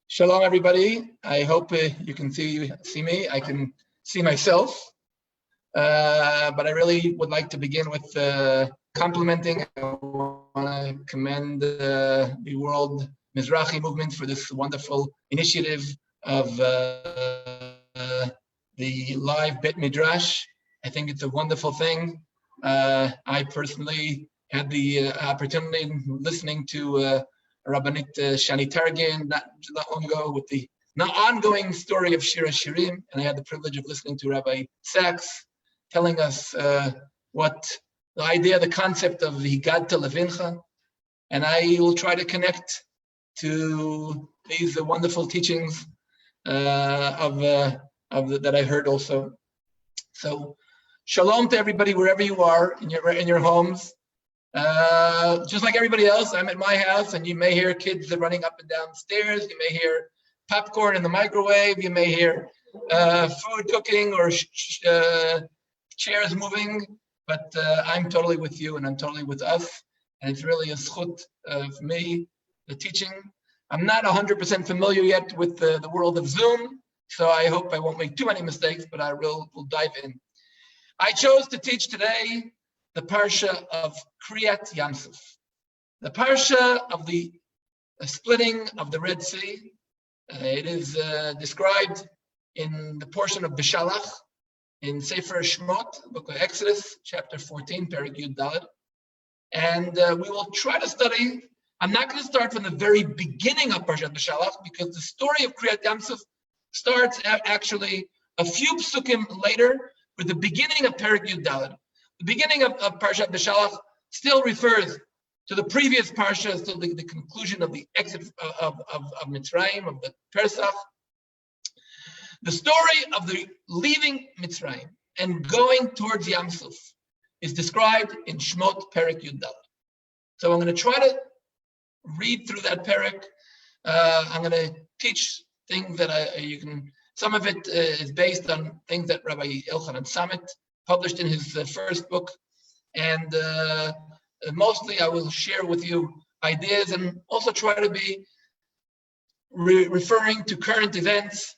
Shalom, everybody. I hope you can see me. I can see myself. But I really would like to begin with complimenting. I want to commend the World Mizrahi Movement for this wonderful initiative of the live Bet Midrash. I think it's a wonderful thing. I personally had the opportunity listening to Rabbanit Shani Targin not long ago with the ongoing story of Shir HaShirim, and I had the privilege of listening to Rabbi Sachs telling us what the idea, the concept of Higadta Levincha, and I will try to connect to these wonderful teachings that I heard also. So, shalom to everybody wherever you are in your homes. Just like everybody else, I'm at my house, and you may hear kids running up and down the stairs. You may hear popcorn in the microwave. You may hear food cooking or chairs moving. But I'm totally with you, and I'm totally with us. And it's really a zchut for me, the teaching. I'm not 100% familiar yet with the world of Zoom, so I hope I won't make too many mistakes, but I will dive in. I chose to teach today the parsha of Kriyat Yamsuf, the parsha of the splitting of the Red Sea. It is described in the portion of Bishalach in Sefer Shmot, book of Exodus, chapter 14, Perek Yud Daled. And we will try to study. I'm not going to start from the very beginning of Parshat Bishalach, because the story of Kriyat Yamsuf starts actually a few psukim later with the beginning of Perek Yud Daled. The beginning of Parshat Bishalach still refers to the previous parsha, still the conclusion of the exit of Mitzrayim, of the Pesach. The story of the leaving Mitzrayim and going towards Yamsuf is described in Shmot Perek Yud Daled. So I'm going to try to read through that Perek. I'm going to teach things that you can. Some of it is based on things that Rabbi Elchanan Samet published in his first book, and mostly I will share with you ideas and also try to be referring to current events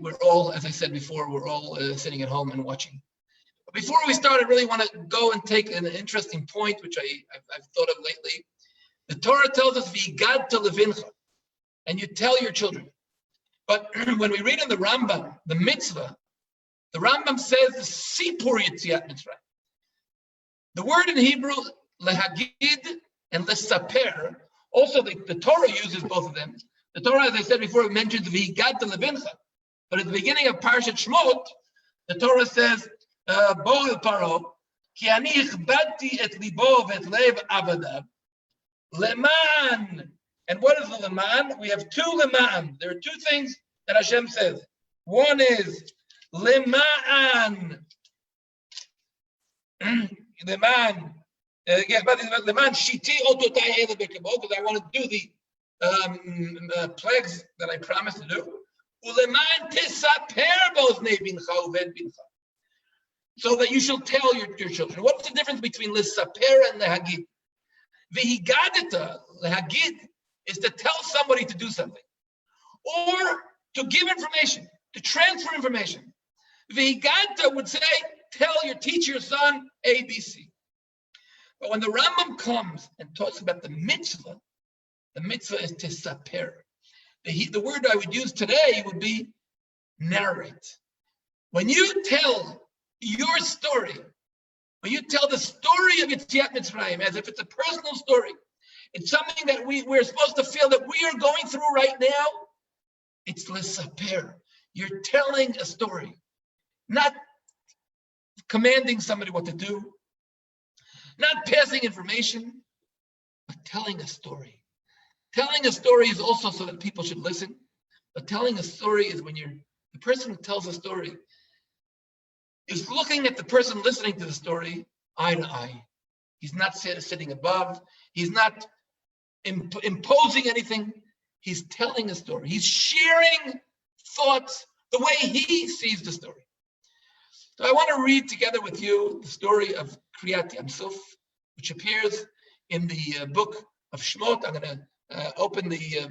we're all, as I said before, we're all sitting at home and watching. But before we start, I really want to go and take an interesting point, which I've thought of lately. The Torah tells us, V'higadta levincha, and you tell your children. But when we read in the Rambam, the mitzvah, the Rambam says the Sipur Yetziat Mitzrayim. The word in Hebrew, lehagid and lesaper, also the Torah uses both of them. The Torah, as I said before, mentions V'higadta levincha. But at the beginning of Parshat Shmot, the Torah says, Bo el Paro, ki ani ichbadti et libo v'et lev avadav, leman. And what is the leman? We have two leman. There are two things that Hashem says. One is leman. Leman. Leman shiti ototai ele bekabo, because I want to do the plagues that I promised to do. Uleman tisaper boznei bincha uven bincha. So that you shall tell your children. What's the difference between lisaper and lehagid? V'higadta, lehagid, is to tell somebody to do something, or to give information, to transfer information. V'higadta would say, teach your son A, B, C. But when the Rambam comes and talks about the mitzvah is tisaper. The word I would use today would be narrate. When you tell your story, when you tell the story of Yetziat Mitzrayim as if it's a personal story, it's something that we're supposed to feel that we are going through right now, it's lesaper. You're telling a story, not commanding somebody what to do, not passing information, but telling a story. Telling a story is also so that people should listen, but telling a story is when the person who tells a story is looking at the person listening to the story eye to eye. He's not sitting above. He's not imposing anything. He's telling a story. He's sharing thoughts the way he sees the story. So I want to read together with you the story of Kriyat Yamsuf, which appears in the book of Shmot. I'm going to open the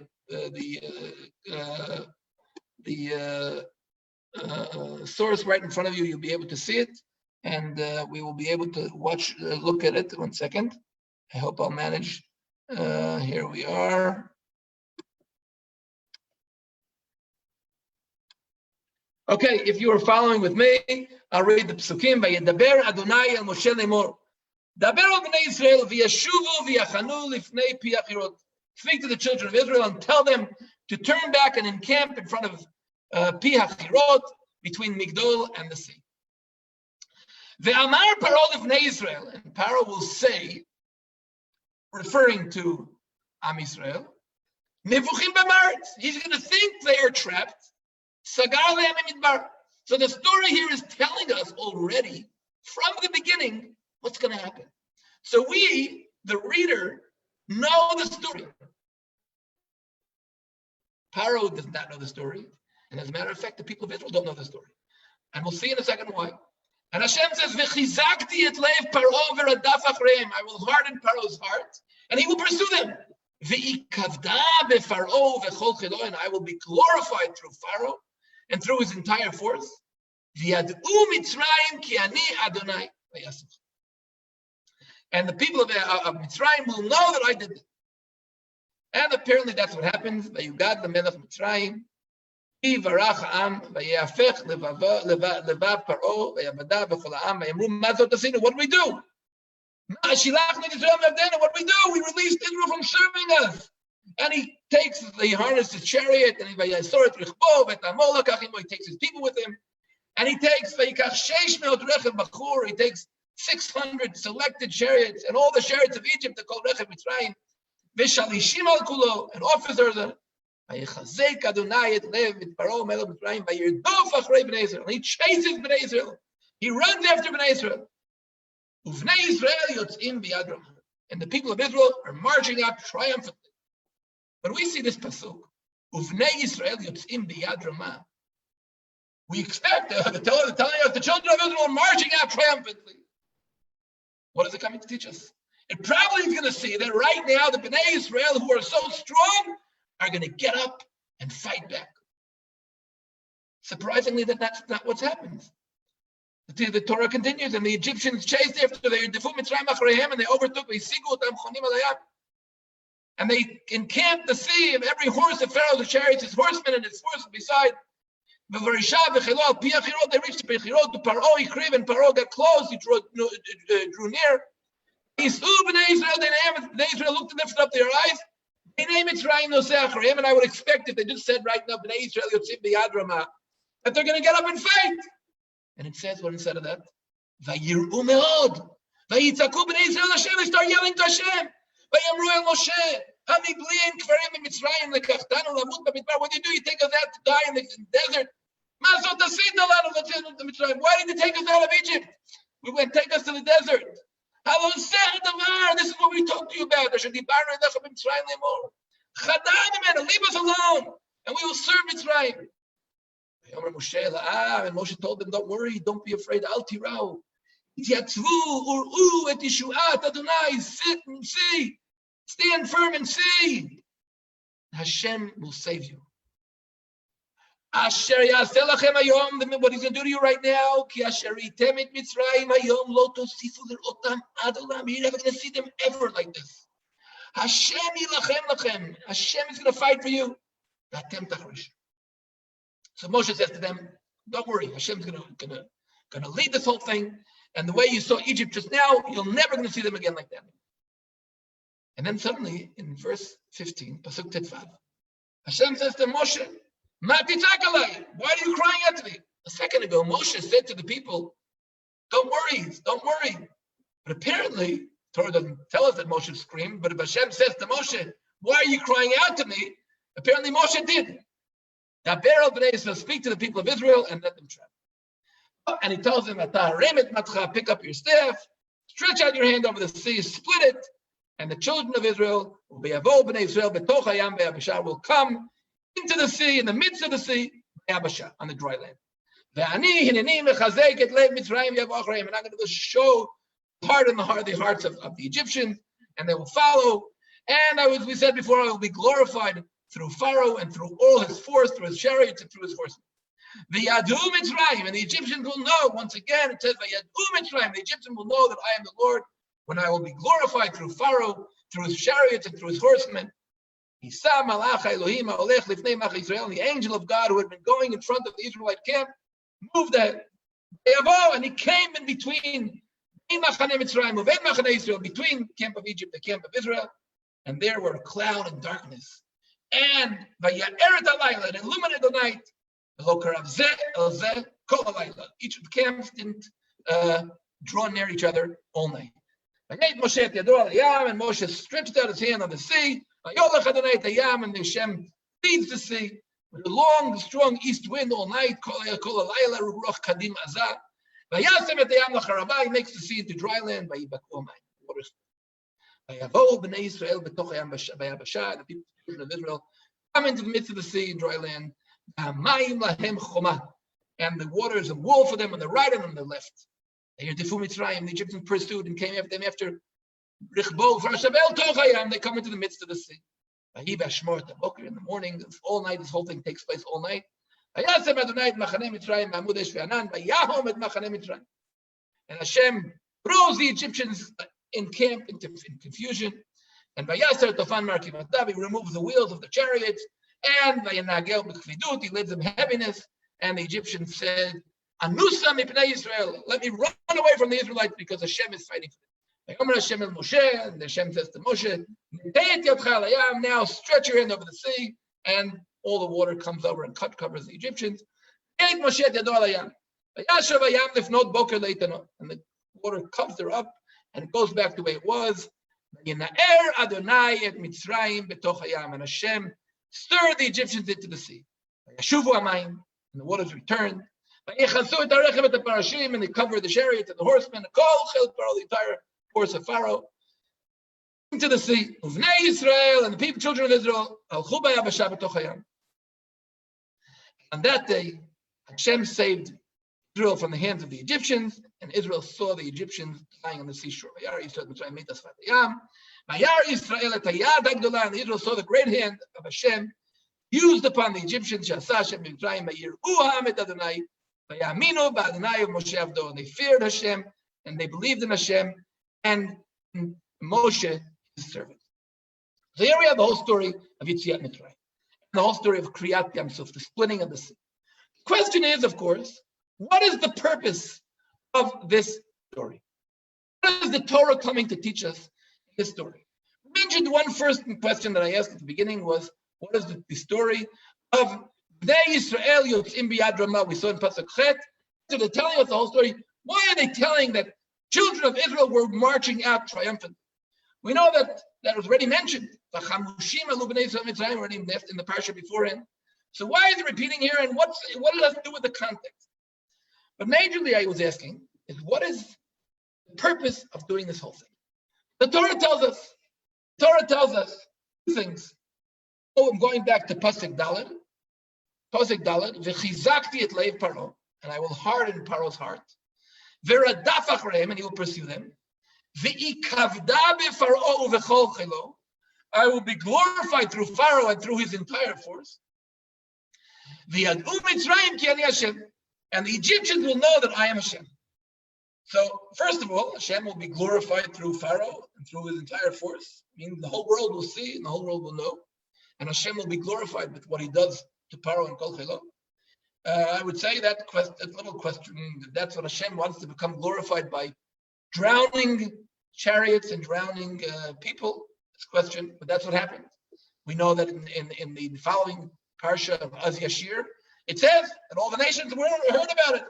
source right in front of you. You'll be able to see it, and we will be able to look at it. 1 second. I hope I'll manage. Here we are. Okay, if you are following with me, I'll read the psukim. Vayedaber Adonai el Moshe lemor. Daber al bnei Israel v'yashuvu v'yachanu lifnei pi hachirot. Speak to the children of Israel and tell them to turn back and encamp in front of pi hachirot, between Migdol and the sea. Ve'amar Paro lifnei Israel, and Paro will say, referring to Am Israel, Nevuchim b'maretz. He's going to think they are trapped. Sagar le'am midbar. So the story here is telling us already from the beginning what's going to happen. So we, the reader, know the story. Paro does not know the story, and as a matter of fact, the people of Israel don't know the story. And we'll see in a second why. And Hashem says, "V'chizakti et lev Paro v'radaf achreim." I will harden Paro's heart, and he will pursue them. V'ikavda beFaro v'chol chilo, and I will be glorified through Pharaoh and through his entire force. V'yad'u Mitzrayim ki ani Adonai v'yasech. And the people of Mitzrayim will know that I did it. And apparently that's what happens. V'yugad l'melech Mitzrayim. V'varach ha'am v'yafech levav Paro v'yavada b'chol ha'am v'yamru ma zot asinu. What do we do? What do we do? We released Israel from serving us. And he harnesses his chariot, and he takes his people with him, and he takes 600 selected chariots, and all the chariots of Egypt are called Rechev Mitzrayim, and officers. And he chases Bnei Israel. He runs after Bnei Israel. And the people of Israel are marching out triumphantly. When we see this pasuk, we expect telling us the children of Israel are marching out triumphantly. What is it coming to teach us? It probably is going to see that right now the Bnei Israel, who are so strong, are going to get up and fight back. Surprisingly, that's not what's happened. The Torah continues, and the Egyptians chased after they and they overtook and they encamped the sea, and every horse of Pharaoh, the chariots, his horsemen, and his horses beside. They reached Paro, and Paro got close, he drew near. Bnei Israel looked and lifted up their eyes. And I would expect if they just said right now, Bnei Israel yotzim biyad ramah, that they're going to get up and fight. And it says what instead of that? Vayir'u me'od. Vayitzaku b'nei Israel Hashem. They start yelling to Hashem. Vayamru el Moshe. Hamibli kvarim mitzrayim lekachtanu lamut b'midbar. What do? You take us out to die in the desert. Mazot asita lanu v'tzenu mitzrayim. Why did you take us out of Egypt? We went take us to the desert. This is what we talked to you about. Leave us alone, and we will serve Mitzrayim. And Moshe told them, don't worry, don't be afraid. Al tirau. Sit and see. Stand firm and see. Hashem will save you. What he's going to do to you right now, you're never going to see them ever like this. Hashem is going to fight for you. So Moshe says to them, don't worry, Hashem's going to lead this whole thing. And the way you saw Egypt just now, you're never going to see them again like that. And then suddenly, in verse 15, Pasuk Tetvav, Hashem says to Moshe, why are you crying out to me? A second ago, Moshe said to the people, don't worry. But apparently, Torah doesn't tell us that Moshe screamed, but if Hashem says to Moshe, why are you crying out to me? Apparently Moshe did. Speak to the people of Israel and let them travel. And he tells them, pick up your staff, stretch out your hand over the sea, split it, and the children of Israel will come into the sea, in the midst of the sea, on the dry land. And I'm going to show harden the hearts of the Egyptians, and they will follow. And we said before, I will be glorified through Pharaoh and through all his force, through his chariots and through his horsemen. The Yadu Mitzrayim, and the Egyptians will know. Once again, it says the Yadu Mitzrayim. The Egyptians will know that I am the Lord when I will be glorified through Pharaoh, through his chariots and through his horsemen. And the angel of God who had been going in front of the Israelite camp moved that. And he came in between between camp of Egypt, the camp of Israel, and there were a cloud and darkness. And it illuminated the night. Each of the camps didn't draw near each other all night. And Moshe stretched out his hand on the sea, and Hashem leads the sea with a long, strong east wind all night. He makes the sea into dry land. The people of Israel come into the midst of the sea in dry land. And the water is a wall for them on the right and on the left. The Egyptians pursued and came after them after they come into the midst of the sea. In the morning, all night, this whole thing takes place all night. And Hashem throws the Egyptians in camp into confusion. And he removes the wheels of the chariots. And he led them heaviness. And the Egyptians said, let me run away from the Israelites because Hashem is fighting for them. And Hashem says to Moshe, now stretch your hand over the sea, and all the water comes over and covers the Egyptians. And the water covers her up, and it goes back the way it was. And Hashem stirred the Egyptians into the sea. And the waters returned. And they covered the chariots and the horsemen, the entire force of Pharaoh, into the sea. Israel and the children of Israel. On that day, Hashem saved Israel from the hands of the Egyptians, and Israel saw the Egyptians lying on the seashore. And Israel saw the great hand of Hashem used upon the Egyptians. And they feared Hashem, and they believed in Hashem and Moshe, his servant. So here we have the whole story of Yetziat Mitzrayim, the whole story of Kriyat Yam Suf, the splitting of the sea. The question is, of course, what is the purpose of this story? What is the Torah coming to teach us in this story? We mentioned one first question that I asked at the beginning was, what is the story of Bnei Yisrael Yotzim Biyad Ramah? We saw in Pasuk Chet. So they're telling us the whole story. Why are they telling that children of Israel were marching out triumphant? We know that was already mentioned. The Chamushim Alu Bnei Yisrael Mitzrayim already left in the parsha beforehand. So why is it repeating here, and what does that do with the context? But majorly, I was asking is what is the purpose of doing this whole thing? The Torah tells us two things. Oh, I'm going back to Pasuk Daled. V'chizakti et leiv Paro, and I will harden Paro's heart. V'radaf acharem, and he will pursue them. V'ikavda b'Faro u'v'chol chelo, I will be glorified through Pharaoh and through his entire force. V'yad'u Mitzrayim ki ani Hashem, and the Egyptians will know that I am Hashem. So, first of all, Hashem will be glorified through Pharaoh and through his entire force. Meaning the whole world will see and the whole world will know. And Hashem will be glorified with what he does to Pharaoh and Kol Chelo. I would say that little question, that's what Hashem wants to become glorified by drowning chariots and drowning people. This question, but that's what happened. We know that in the following parsha of Az Yashir, it says that all the nations heard about it.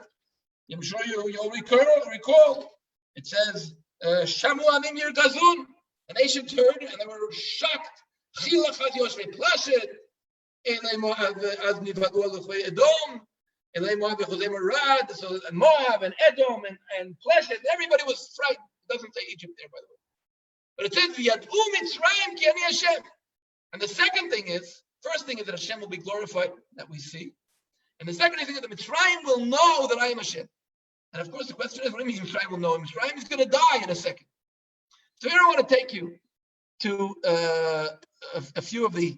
I'm sure you'll recall. It says, Shamu anim yirgazun. The nations heard and they were shocked. Chilachad yoshvei plashet. Elei Moab az nivadu aluchvei Edom. Elei Moab v'chozei Marad. So Moab and Edom and Plashet, everybody was frightened. It doesn't say Egypt there, by the way. But it says, V'yad'u Mitzrayim ki ani Hashem. And the first thing is that Hashem will be glorified, that we see. And the second thing is that the Mitzrayim will know that I am Hashem. And of course, the question is, what do you mean Mitzrayim will know him? Mitzrayim is going to die in a second. So here I want to take you to a few of the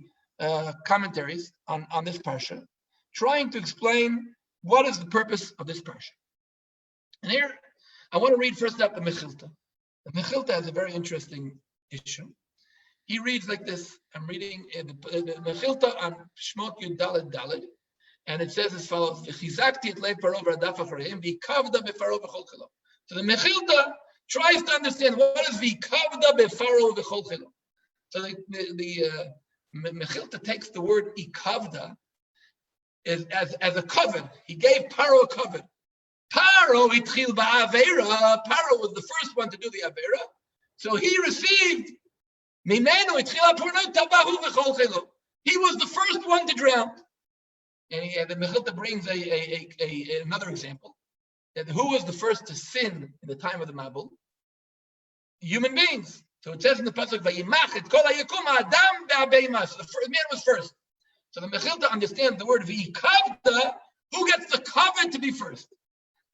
commentaries on this parsha, trying to explain what is the purpose of this parsha. And here, I want to read first up the Mechilta. The Mechilta has a very interesting issue. He reads like this. I'm reading the Mechilta on Shmot Yud Daled Daled, and it says as follows: "V'chizakti et lev Paro v'radaf achareim v'kavda befaro v'chol chelo." So the Mechilta tries to understand what is v'kavda befaro v'chol chelo. So the Mechilta takes the word ikavda as a covet. He gave Paro a covet. Paro itchil ba'avera. Paro was the first one to do the avera, so he received mimenu itchil ha'porno tabahu v'chol chelo. He was the first one to drown. And the Mechilta brings another example. That who was the first to sin in the time of the Mabul? Human beings. So it says in the pasuk, "Vayimach et kol hayakum ha'adam ve'abeimas." So the first man was first. So the Mechilta understands the word v'ikavda. Who gets the covet to be first?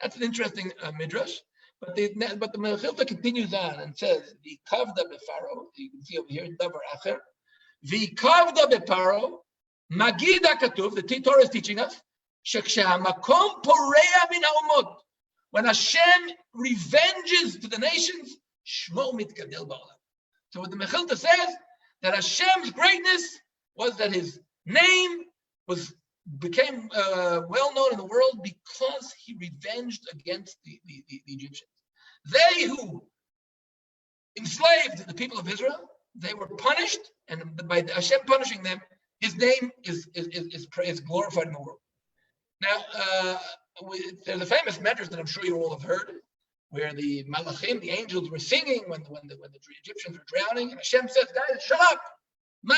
That's an interesting midrash. But the Mechilta continues on and says, "V'ikavda befaro." You can see over here, davar acher. V'ikavda befaro. Magida katuv. The Torah is teaching us, "Shekshe'hamakom porea min ha'umot." When Hashem revenges to the nations, Shmo mitgadel ba'olam. So what the Mechilta says, that Hashem's greatness was that his name became well known in the world because he revenged against the Egyptians. They who enslaved the people of Israel, they were punished, and by Hashem punishing them, his name is glorified in the world. Now, there's a famous medrash that I'm sure you all have heard, where the malachim, the angels, were singing when the Egyptians were drowning, and Hashem says, "Guys, shut up! How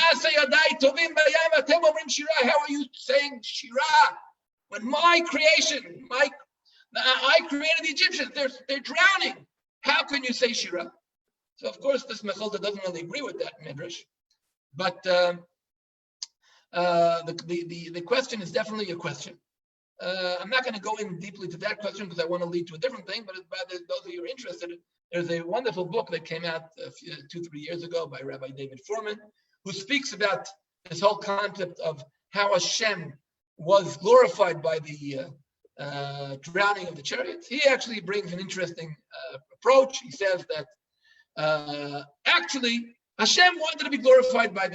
are you saying shira when my creation, I created the Egyptians? They're drowning. How can you say shira?" So of course, this Mechilta doesn't really agree with that medrash, but the question is definitely a question. I'm not going to go in deeply to that question because I want to lead to a different thing, but those of you who are interested, there's a wonderful book that came out 2-3 years ago by Rabbi David Foreman, who speaks about this whole concept of how Hashem was glorified by the drowning of the chariots. He actually brings an interesting approach. He says that actually Hashem wanted to be glorified by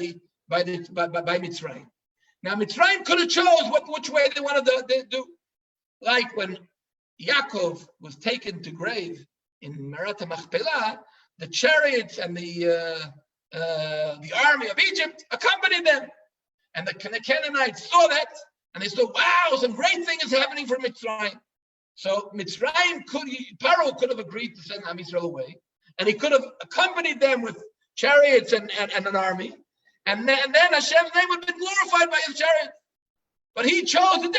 Mitzrayim. Now, Mitzrayim could have chose which way they wanted to do. Like when Yaakov was taken to grave in Merat HaMachpelah, the chariots and the army of Egypt accompanied them. And the Canaanites saw that, and they saw, wow, some great thing is happening for Mitzrayim. So Paro could have agreed to send Am Yisrael away, and he could have accompanied them with chariots and an army. And then Hashem's name would have been glorified by his chariot. But he chose a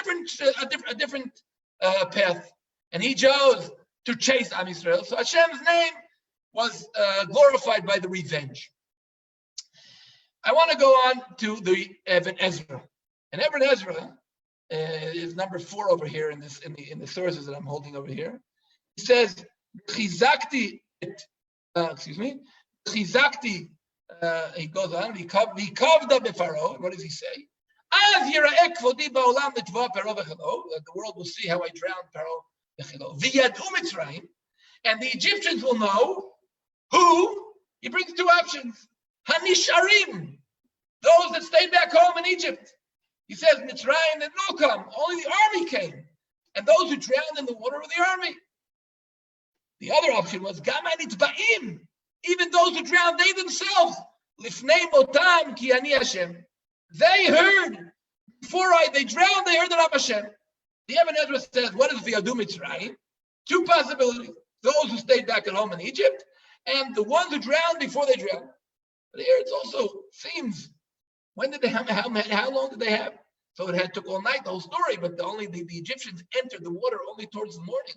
different path. And he chose to chase Am Yisrael. So Hashem's name was glorified by the revenge. I want to go on to the Even Ezra. And Even Ezra is number 4 over here in the sources that I'm holding over here. He says, Chizakti, he goes on, V'kavda befaro. What does he say? Az yira'eh kvodi ba'olam l'tva Paro v'chelo. The world will see how I drowned Paro v'chelo. V'yadu Mitzrayim. And the Egyptians will know who. He brings 2 options. Hanisharim. Those that stayed back home in Egypt. He says Mitzrayim did not come. Only the army came. And those who drowned in the water were the army. The other option was Gama Nitba'im. Even those who drowned, they themselves, Lifnei Motam Ki Ani Hashem. They heard, before they drowned, they heard that I'm Hashem. The Even Ezra says, what is V'yadu Mitzrayim? 2 possibilities. Those who stayed back at home in Egypt, and the ones who drowned before they drowned. But here it also seems, when did they have, how long did they have? So it took all night, the whole story, but the Egyptians entered the water only towards the morning.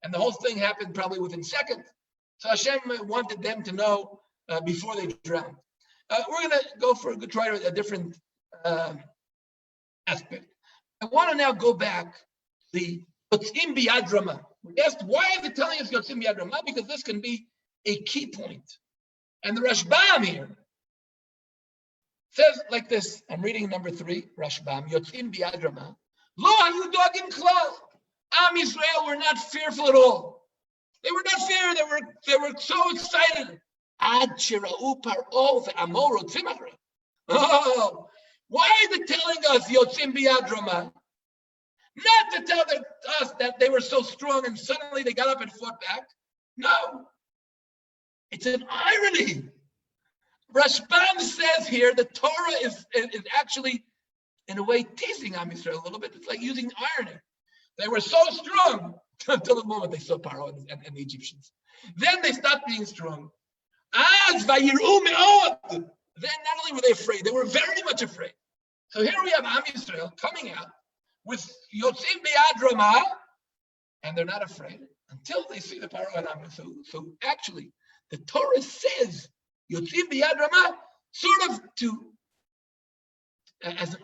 And the whole thing happened probably within seconds. So Hashem wanted them to know before they drowned. We're going to go for try a different aspect. I want to now go back to the Yotzim Biyad Rama. We asked, why is it telling us Yotzim B'Yad Ramah? Because this can be a key point. And the Rashbam here says like this. I'm reading number 3, Rashbam, Yotzim B'Yad Ramah. Lo hayu dogim klal. Am Yisrael were not fearful at all. They were not fear. They were so excited. Ad shira'u par'o ve'amor rotzim achrei. Oh, why is it telling us Yotzim B'Yad Ramah? Not to tell us that they were so strong and suddenly they got up and fought back. No. It's an irony. Rashbam says here the Torah is actually, in a way, teasing Am Yisrael a little bit. It's like using irony. They were so strong until the moment they saw Paro and the Egyptians. Then they stopped being strong. As vayiru me'od. Then not only were they afraid, they were very much afraid. So here we have Am Yisrael coming out with Yotzim B'Yad Ramah, and they're not afraid until they see the Paro and Am. So actually, the Torah says Yotzim B'Yad Ramah sort of as an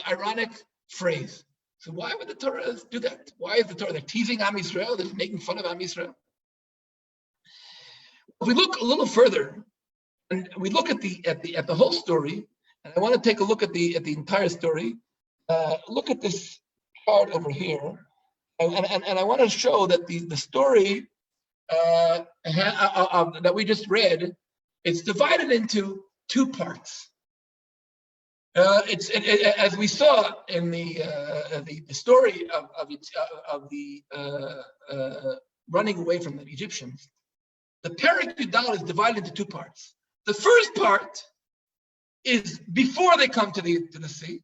ironic phrase. So why would the Torah do that? Why is the Torah? They're teasing Am Yisrael. They're making fun of Am Yisrael. If we look a little further, and we look at the whole story, and I want to take a look at the entire story. Look at this chart over here, and I want to show that the story that we just read, it's divided into 2 parts. As we saw in the story of the running away from the Egyptians, the Perek Yudal is divided into 2 parts. The first part is before they come to the sea,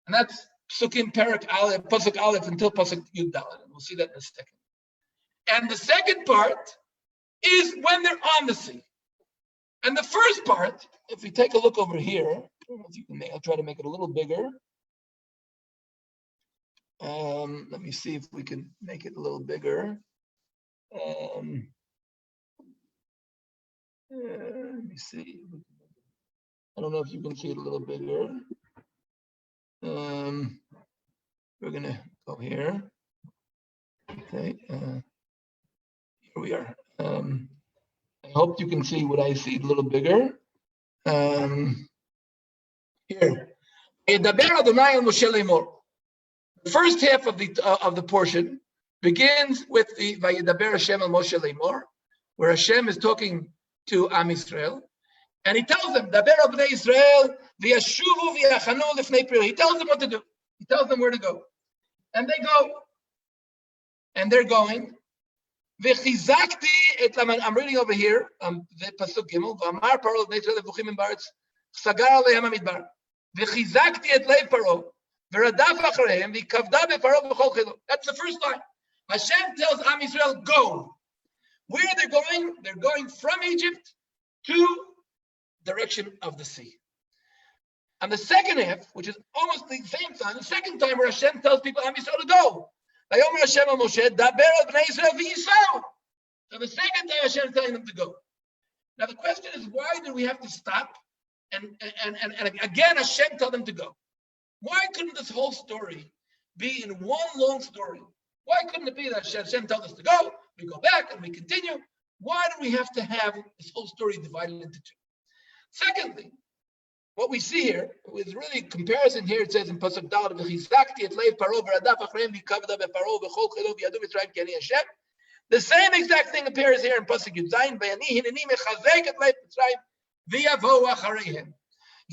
and that's Psukim Perek Aleph, Pasuk Aleph until Pasuk Yudal. We'll see that in a second. And the second part is when they're on the sea. And the first part, if we take a look over here, I don't know if you can I'll try to make it a little bigger. Let me see if we can make it a little bigger. Let me see. I don't know if you can see it a little bigger. We're gonna go here. Okay. Here we are. I hope you can see what I see a little bigger. Here. The first half of the portion begins with the Vayedaber Hashem al Moshe Lemor, where Hashem is talking to Am Yisrael, and he tells them, Daber al Bnei Yisrael v'yashuvu v'yachanu lifnei Piro. He tells them what to do. He tells them where to go, and they go, and they're going. V'chizakti et laman. I'm reading over here. The pasuk Gimel. V'amar Paro Bnei Yisrael levuchim in baretz sagar aleihem hamidbar. V'chizakti et leiv Paro v'radaf acharehem v'kavda beParo v'chol chilo. That's the first line. Hashem tells Am Yisrael, go. Where they're going? They're going from Egypt to direction of the sea. And the second half, which is almost the same time, the second time where Hashem tells people Am Yisrael to go. Vayomer Hashem al Moshe, Daber al Bnei Yisrael v'yisrael. So the second time Hashem is telling them to go. Now the question is, why do we have to stop? And again Hashem tell them to go. Why couldn't this whole story be in one long story? Why couldn't it be that Hashem tells us to go, we go back, and we continue? Why do we have to have this whole story divided into 2? Secondly, what we see here is really a comparison here. It says in Pasuk Daled, "V'chizakti et leiv Paro v'radaf achreim v'kavda beParo v'chol chilo v'yadu Mitzrayim ki ani Hashem." The same exact thing appears here in Pasuk Yud Zayin, "V'ani hineni mechazek et leiv Mitzrayim v'yavo achareihem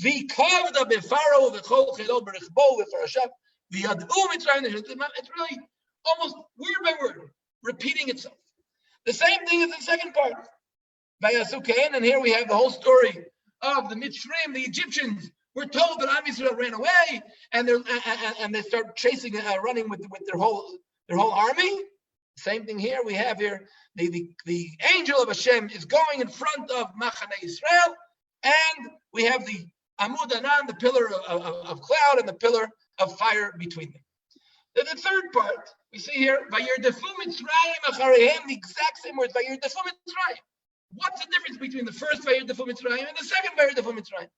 v'kavda beParo v'chol chilo b'rechbo v'farashav v'yadu Mitzrayim." It's really almost word by word repeating itself. The same thing is the second part. Vayasukein, and here we have the whole story of the Mitzrayim, the Egyptians. We're told that Am Yisrael ran away, and they start chasing, running with their whole army. Same thing here. We have here the angel of Hashem is going in front of Machane Yisrael, and we have the Amud Anan, the pillar of cloud, and the pillar of fire between them. Then the third part we see here, Vayirdefu Mitzrayim achareihem, the exact same words, Vayirdefu Mitzrayim. What's the difference between the first Vayirdefu Mitzrayim and the second Vayirdefu Mitzrayim?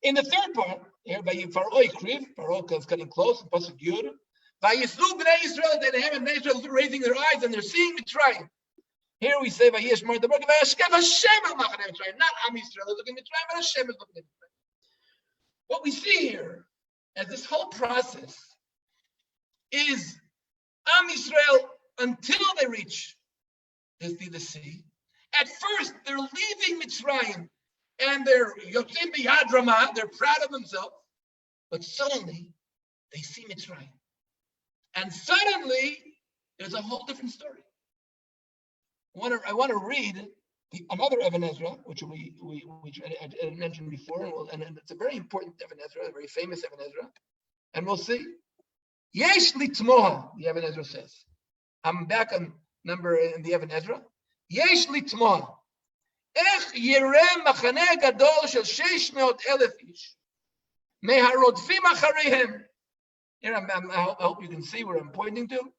In the third part, here by Paro Ikriv, Paro is getting close, Pasuk Yud, Vayisru b'nei Yisrael, they have b'nei Yisrael raising their eyes and they're seeing Mitzrayim. Here we say Vayish Mar Deborah Vayashkev Hashem al Machaneh Mitzrayim. Not Am Yisrael is looking at Mitzrayim, but Hashem is looking at Mitzrayim. What we see here, as this whole process, is Am Yisrael until they reach the sea. At first, they're leaving Mitzrayim, and they're Yotzim b'Yad Ramah. They're proud of themselves, but suddenly they see Mitzrayim. And suddenly, there's a whole different story. I want to read another Even Ezra, which I mentioned before, and it's a very important Even Ezra, a very famous Even Ezra, and we'll see. Yesh litmoha, the Even Ezra says. I'm back on number in the Even Ezra. Yesh litmoha. Ech yireh machaneh gadol shel 600,000 ish. Meharodfim achareihem. Here I hope you can see where I'm pointing to.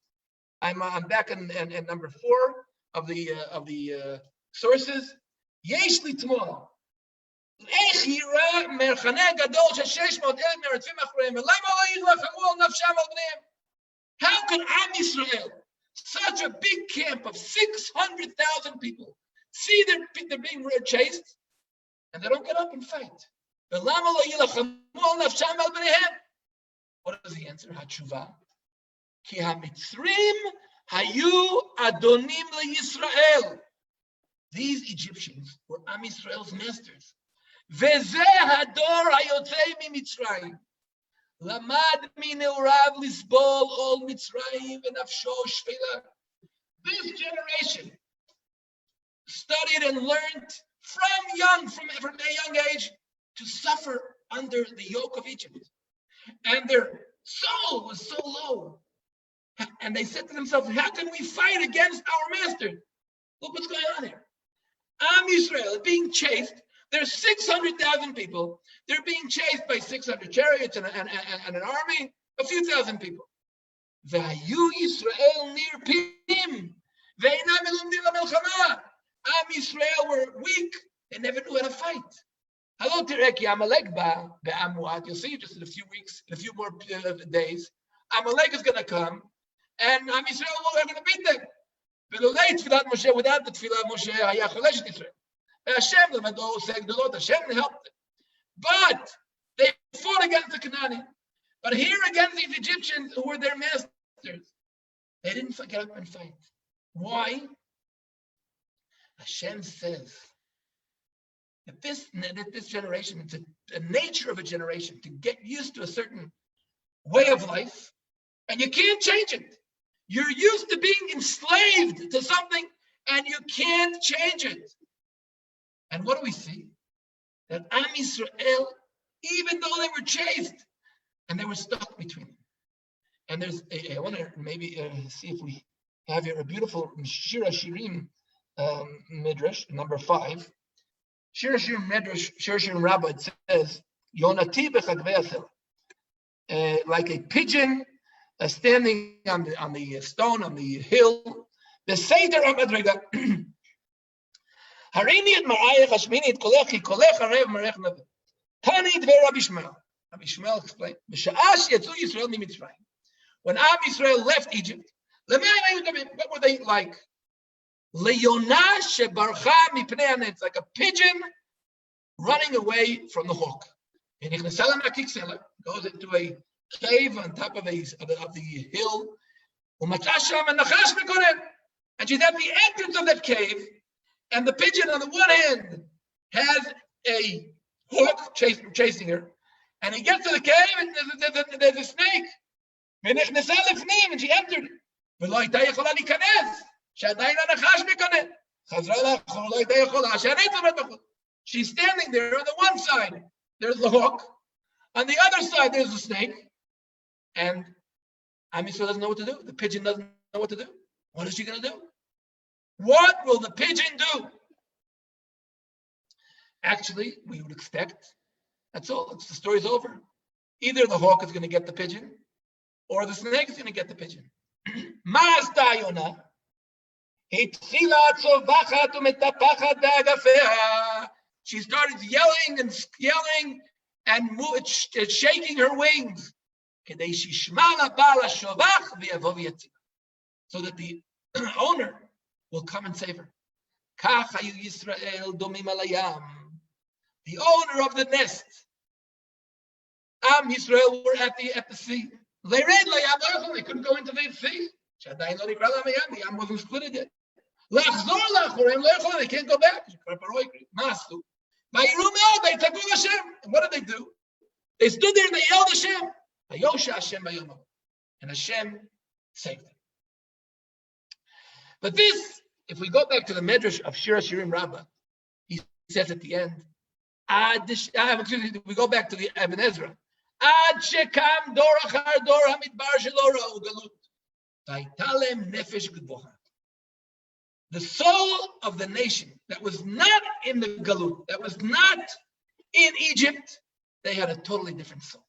I'm back in number 4 of the sources. Yesh litmoah. Ech yireh machaneh gadol shel 600,000 meharodfim achareihem. Lama lo yilchamu al nafsham al bneihem. How could Am Yisrael, such a big camp of 600,000 people, see they're being chased and they don't get up and fight? What is the answer? Hatshuva. Ki hamitzrim hayu adonim leYisrael. These Egyptians were Am Yisrael's masters. Veze hador hayotzei miMitzrayim. Lamad mineurav lisbol ol Mitzrayim v'nafsho shvila. This generation studied and learned from a young age to suffer under the yoke of Egypt. And their soul was so low. And they said to themselves, how can we fight against our master? Look what's going on here. Am Yisrael is being chased. There's 600,000 people. They're being chased by 600 chariots and an army, a few thousand people. Vayu Yisrael nir pim. Ve'inam elumdim la'melchama. Am Yisrael were weak. They never knew how to fight. Hello, Tireki Amalek be'amuat. You'll see just in a few weeks, in a few more days, Amalek is going to come, and Am Yisrael are going to beat them. Without the tefillah Moshe, Hayacholesh Yisrael. Hashem helped them. But they fought against the Canaanites. But here against these Egyptians who were their masters, they didn't get up and fight. Why? Hashem says that this generation, it's a nature of a generation to get used to a certain way of life, and you can't change it. You're used to being enslaved to something, and you can't change it. And what do we see? That Am Yisrael, even though they were chased, and they were stuck between them. And I want to maybe see if we have here a beautiful Shir Hashirim Midrash, number 5. Shir Hashirim Midrash, Shir Hashirim Rabbah, it says, Yonati b'chagvei asel. Like a pigeon standing on the stone, on the hill. The Seder HaMadrega. Harini et marayach hashmini et kolech ki kolech harev marech nave. Tani dver Rabbi Shmuel. Rabbi Shmuel explained, B'sha'ash yatzu Yisrael miMitzrayim. When Am Yisrael left Egypt, what were they like? Le'yonah shebarcha mipnei hanetz, like a pigeon running away from the hawk. And goes into a cave on top of the hill. And she's at the entrance of that cave, and the pigeon on the one hand has a hawk chasing her, and he gets to the cave, and there's a snake. And she entered. She's standing there on the one side, there's the hawk. On the other side, there's the snake. And Am Yisrael doesn't know what to do. The pigeon doesn't know what to do. What is she going to do? What will the pigeon do? Actually, we would expect, that's all. The story's over. Either the hawk is going to get the pigeon, or the snake is going to get the pigeon. She started yelling and shaking her wings. so that the owner will come and save her. The owner of the nest, Am Yisrael, were at the sea. They couldn't go into the sea. The Am wasn't split yet. They can't go back. And what did they do? They stood there and they yelled Hashem. And Hashem saved them. But this, if we go back to the Medrash of Shir HaShirim Rabbah, he says at the end, we go back to the Ibn Ezra, Ad shekam dor achar dor hamidbar shelo ra'u galut, vaytalem nefesh geboha. The soul of the nation that was not in the galut, that was not in Egypt, they had a totally different soul.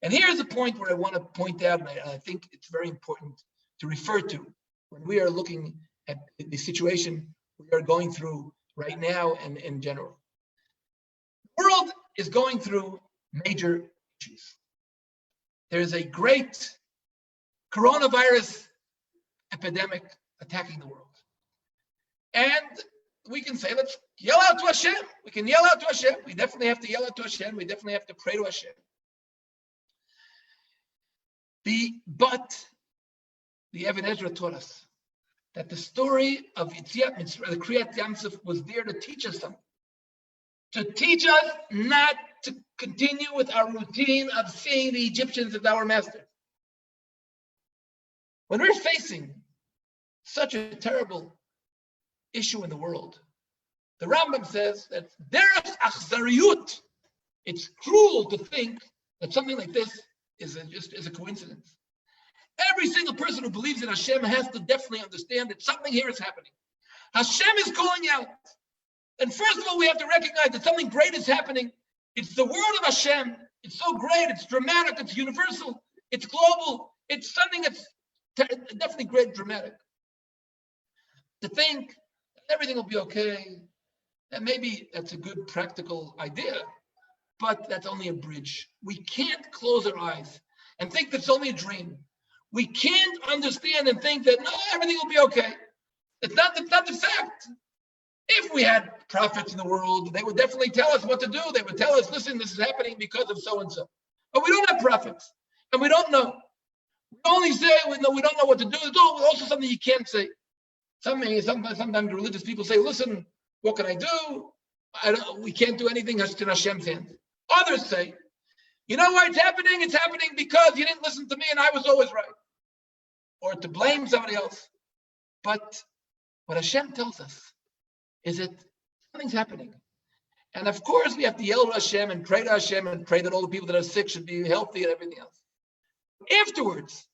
And here's a point where I want to point out, and I think it's very important to refer to when we are looking at the situation we are going through right now and in general. The world is going through major issues. There's a great coronavirus epidemic attacking the world. And we can say, let's yell out to Hashem. We can yell out to Hashem. We definitely have to yell out to Hashem. We definitely have to pray to Hashem. But the Ibn Ezra taught us that the story of Yetziat Mitzrayim, the Kriyat Yamsuf, was there to teach us something. To teach us not to continue with our routine of seeing the Egyptians as our masters. When we're facing such a terrible issue in the world, the Rambam says that derech achzariyut, it's cruel to think that something like this is a coincidence. Every single person who believes in Hashem has to definitely understand that something here is happening. Hashem is calling out. And first of all, we have to recognize that something great is happening. It's the word of Hashem. It's so great. It's dramatic. It's universal. It's global. It's something that's definitely great, dramatic. To think that everything will be okay, and maybe that's a good practical idea, but that's only a bridge. We can't close our eyes and think that's only a dream. We can't understand and think that, no, everything will be okay. It's not the fact. If we had prophets in the world, they would definitely tell us what to do. They would tell us, listen, this is happening because of so-and-so. But we don't have prophets, and we don't know. We only say we don't know what to do. It's also something you can't say. Sometimes religious people say, listen, what can I do? We can't do anything. It's in Hashem's hands. Others say, you know why it's happening? It's happening because you didn't listen to me and I was always right. Or to blame somebody else. But what Hashem tells us is that something's happening. And of course, we have to yell to Hashem and pray to Hashem and pray that all the people that are sick should be healthy and everything else. Afterwards,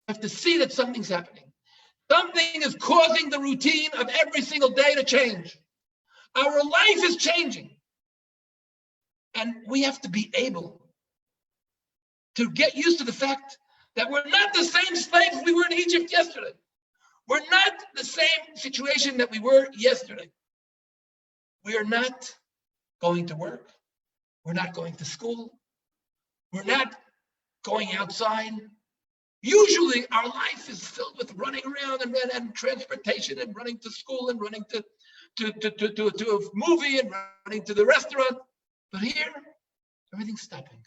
we have to see that something's happening. Something is causing the routine of every single day to change. Our life is changing. And we have to be able to get used to the fact that we're not the same slaves we were in Egypt yesterday. We're not the same situation that we were yesterday. We are not going to work. We're not going to school. We're not going outside. Usually our life is filled with running around and transportation and running to school and running to a movie and running to the restaurant. But here, everything's stopping.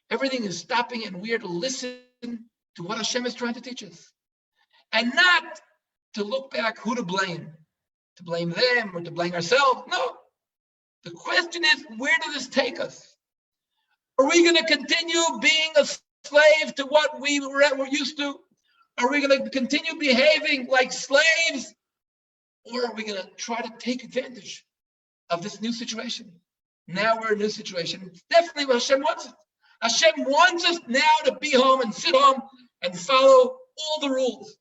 Everything is stopping, and we are to listen to what Hashem is trying to teach us. And not to look back who to blame them or to blame ourselves. No. The question is, where does this take us? Are we going to continue being a slave to what we were used to? Are we going to continue behaving like slaves? Or are we going to try to take advantage of this new situation? Now we're in a new situation. It's definitely what Hashem wants. Hashem wants us now to be home and sit home and follow all the rules,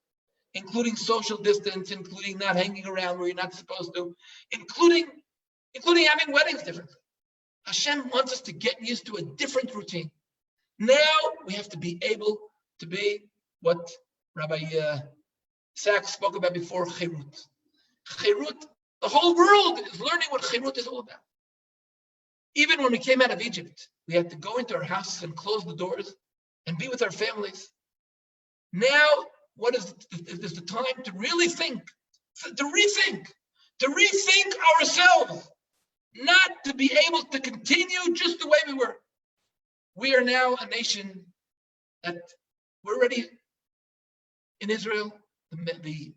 including social distance, including not hanging around where you're not supposed to, including having weddings differently. Hashem wants us to get used to a different routine. Now we have to be able to be what Rabbi Sachs spoke about before, chirut. Chirut, the whole world is learning what chirut is all about. Even when we came out of Egypt, we had to go into our houses and close the doors and be with our families. Now, what is the time to really think, to rethink ourselves, not to be able to continue just the way we were. We are now a nation that we're already in Israel. The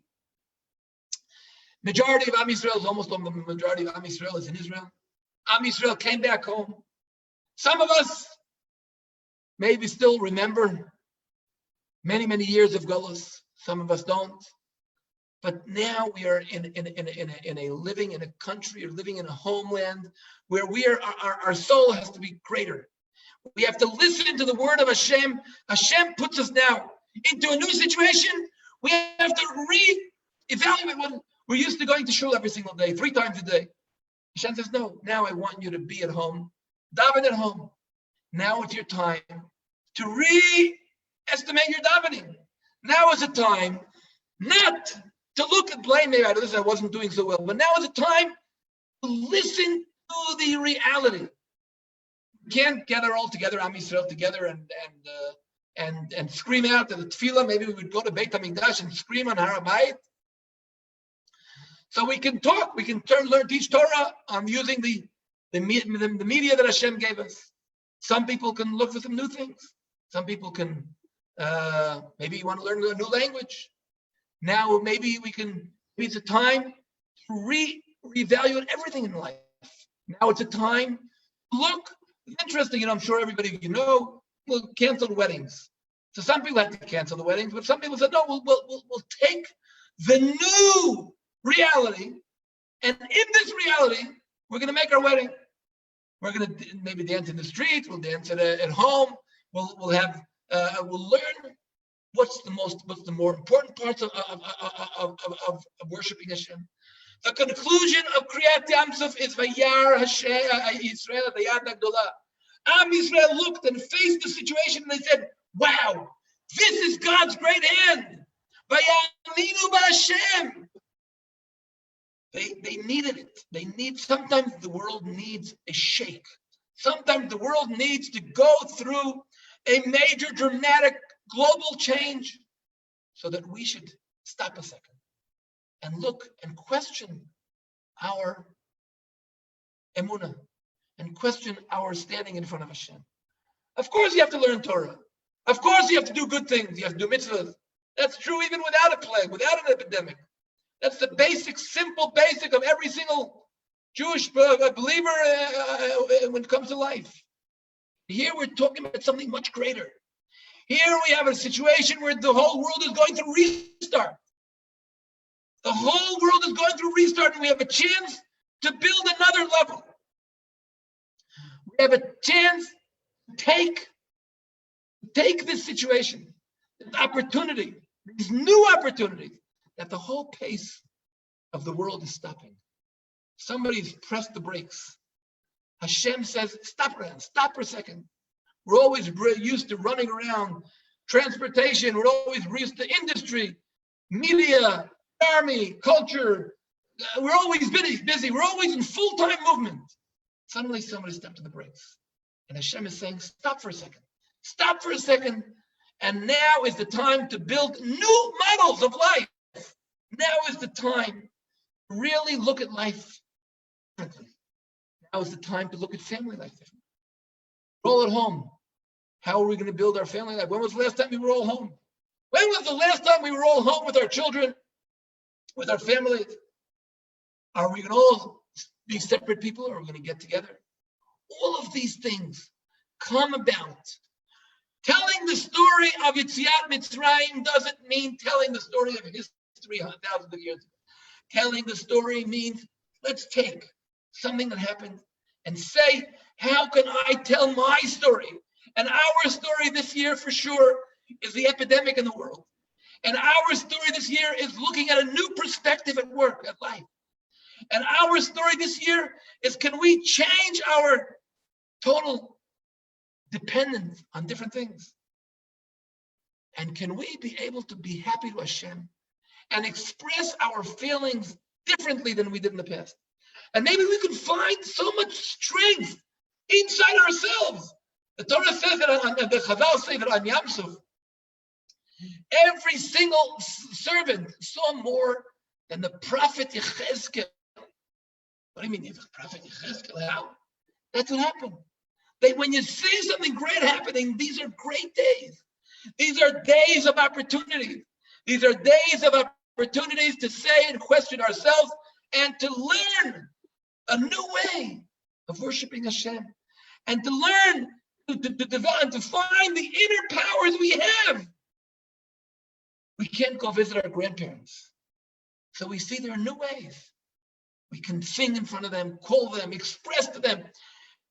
majority of Am Yisrael is almost the majority of Am Yisrael is in Israel. Am Yisrael came back home. Some of us maybe still remember many, many years of Golus. Some of us don't. But now we are living in a country, or living in a homeland where our soul has to be greater. We have to listen to the word of Hashem. Hashem puts us now into a new situation. We have to re-evaluate what we're used to going to shul every single day, 3 times a day. Hashem says, no, now I want you to be at home, daven at home. Now it's your time to re-estimate your davening. Now is the time not to look and blame me, this I wasn't doing so well, but now is the time to listen to the reality. We can't gather all together, Am Yisrael together, and scream out at the tefillah. Maybe we would go to Beit HaMikdash and scream on Har HaBayit. So we can talk, we can teach Torah on using the media that Hashem gave us. Some people can look for some new things. Some people can, maybe you want to learn a new language. Now maybe it's a time to reevaluate everything in life. Now it's a time to look. It's interesting, I'm sure everybody will cancel weddings. So some people have to cancel the weddings, but some people said, no, we'll take the new reality, and in this reality, we're going to make our wedding. We're going to maybe dance in the street. We'll dance at home. We'll learn what's the more important parts of worshiping Hashem. The conclusion of Kriyat Yam Suf is Vayar Hashem Yisrael Vayad Agdola. Am Yisrael looked and faced the situation, and they said, "Wow, this is God's great hand." Vayaminu b'Hashem. They needed it. Sometimes the world needs a shake. Sometimes the world needs to go through a major, dramatic, global change, so that we should stop a second and look and question our emunah and question our standing in front of Hashem. Of course, you have to learn Torah. Of course, you have to do good things. You have to do mitzvahs. That's true even without a plague, without an epidemic. That's the simple basic of every single Jewish believer when it comes to life. Here we're talking about something much greater. Here we have a situation where the whole world is going through restart. The whole world is going through restart, and we have a chance to build another level. We have a chance to take this situation, this opportunity, these new opportunities, that the whole pace of the world is stopping. Somebody's pressed the brakes. Hashem says, stop for a second. We're always used to running around, transportation, we're always used to industry, media, army, culture. We're always busy. We're always in full-time movement. Suddenly somebody stepped on the brakes. And Hashem is saying, stop for a second. Stop for a second. And now is the time to build new models of life. Now is the time to really look at life differently. Now is the time to look at family life differently. We're all at home. How are we going to build our family life? When was the last time we were all home? When was the last time we were all home with our children, with our families? Are we going to all be separate people, or are we going to get together? All of these things come about. Telling the story of Yetziat Mitzrayim doesn't mean telling the story of history thousands of years ago. Telling the story means, let's take something that happened and say, how can I tell my story? And our story this year, for sure, is the epidemic in the world. And our story this year is looking at a new perspective at work, at life. And our story this year is, can we change our total dependence on different things? And can we be able to be happy to Hashem and express our feelings differently than we did in the past? And maybe we could find so much strength inside ourselves. The Torah says that the Chazal say that on Yam Suf, every single servant saw more than the prophet Yechezkel. What do you mean, the prophet Yechezkel? How? That's what happened. When you see something great happening, these are great days. These are days of opportunity. These are days of opportunities to say and question ourselves and to learn a new way of worshiping Hashem and to learn to develop and to find the inner powers we have. We can't go visit our grandparents. So we see there are new ways. We can sing in front of them, call them, express to them.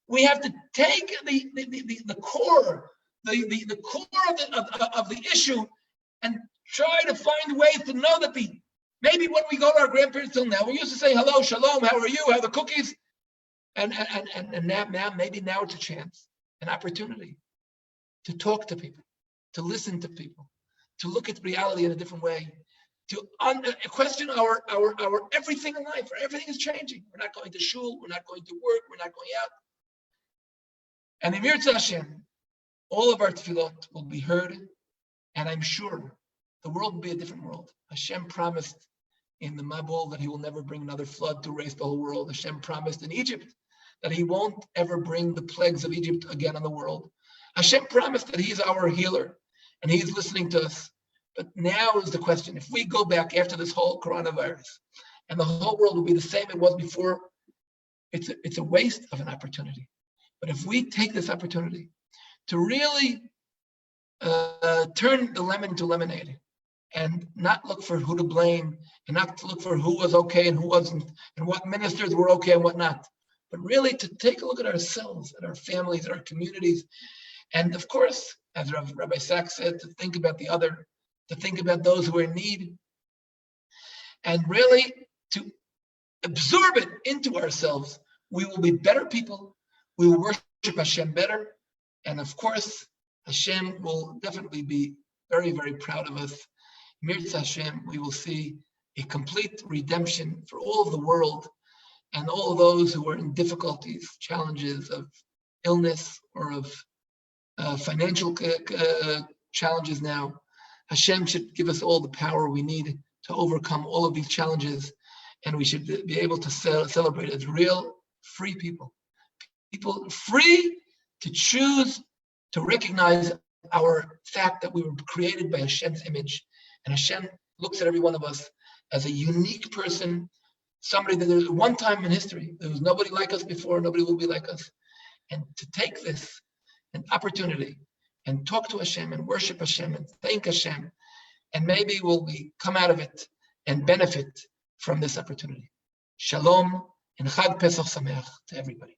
We have to take the core, the core of the issue and try to find ways to know that maybe when we go to our grandparents till now, we used to say, hello, shalom, how are you, how are the cookies? And now, maybe now it's a chance, an opportunity to talk to people, to listen to people, to look at reality in a different way, to question our everything in life. Everything is changing. We're not going to shul, we're not going to work, we're not going out. And in Yirtzeh Hashem, all of our tefillot will be heard, and I'm sure the world will be a different world. Hashem promised in the Mabul that he will never bring another flood to erase the whole world. Hashem promised in Egypt that he won't ever bring the plagues of Egypt again on the world. Hashem promised that he's our healer, and he's listening to us. But now is the question, if we go back after this whole coronavirus, and the whole world will be the same it was before, it's a waste of an opportunity. But if we take this opportunity to really turn the lemon into lemonade and not look for who to blame and not to look for who was okay and who wasn't and what ministers were okay and what not, but really to take a look at ourselves, at our families, at our communities. And of course, as Rabbi Sachs said, to think about the other, to think about those who are in need, and really to absorb it into ourselves. We will be better people. We will worship Hashem better. And of course, Hashem will definitely be very, very proud of us. Mirz Hashem, we will see a complete redemption for all of the world and all of those who are in difficulties, challenges of illness or of financial challenges now. Hashem should give us all the power we need to overcome all of these challenges, and we should be able to celebrate as real, free people. People free to choose to recognize our fact that we were created by Hashem's image, and Hashem looks at every one of us as a unique person, somebody that there's one time in history, there was nobody like us before, nobody will be like us. And to take this an opportunity and talk to Hashem and worship Hashem and thank Hashem, and maybe we'll come out of it and benefit from this opportunity. Shalom and Chag Pesach Sameach to everybody.